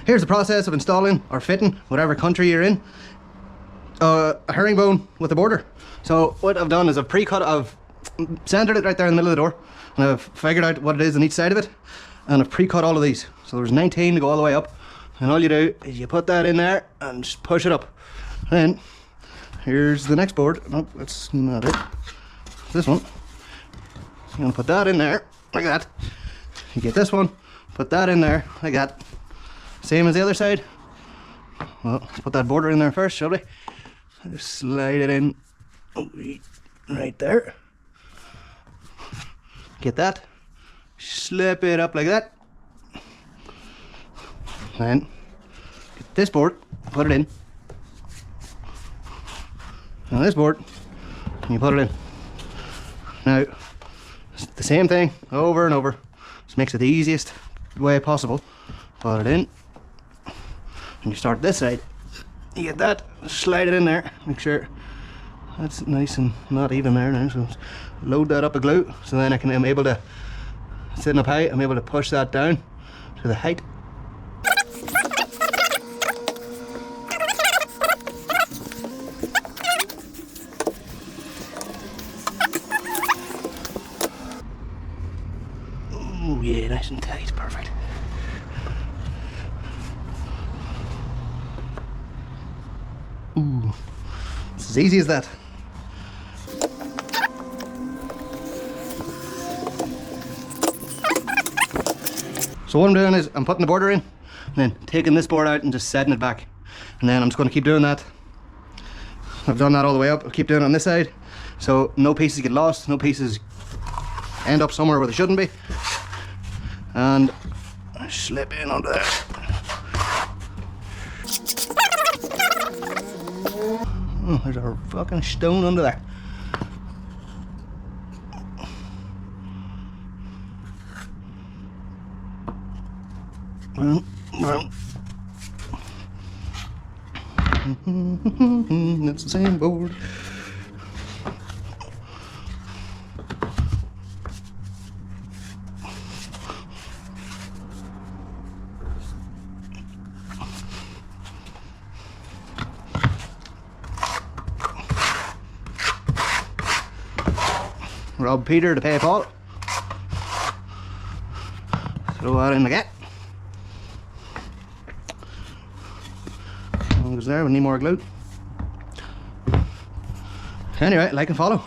here's the process of installing or fitting, whatever country you're in, a herringbone with a border. So what I've done is I've centered it right there in the middle of the door, and I've figured out what it is on each side of it, and I've pre-cut all of these. So there's 19 to go all the way up, and all you do is you put that in there and just push it up. Then here's the next board. Nope, that's not it. This one. You're gonna put that in there like that. You get this one, put that in there like that. Same as the other side. Well, let's put that border in there first, shall we? Just slide it in right there. Get that. Slip it up like that. Then get this board, put it in. And this board, and you put it in. Now, it's the same thing over and over. Just makes it the easiest way possible. Put it in. And you start this side. You get that, slide it in there. Make sure that's nice and not even there now. So load that up with glue. So then I'm able to, sitting up high, I'm able to push that down to the height. Oh yeah, nice and tight, perfect. Ooh, it's as easy as that. So what I'm doing is I'm putting the border in, and then taking this board out and just setting it back. And then I'm just going to keep doing that. I've done that all the way up. I'll keep doing it on this side, so no pieces get lost, no pieces end up somewhere where they shouldn't be. And slip in onto there. Oh, there's a fucking stone under there. That's the same board. Rob Peter to pay Paul. Throw that in the gap. As long as there, we need more glue. Anyway, like and follow.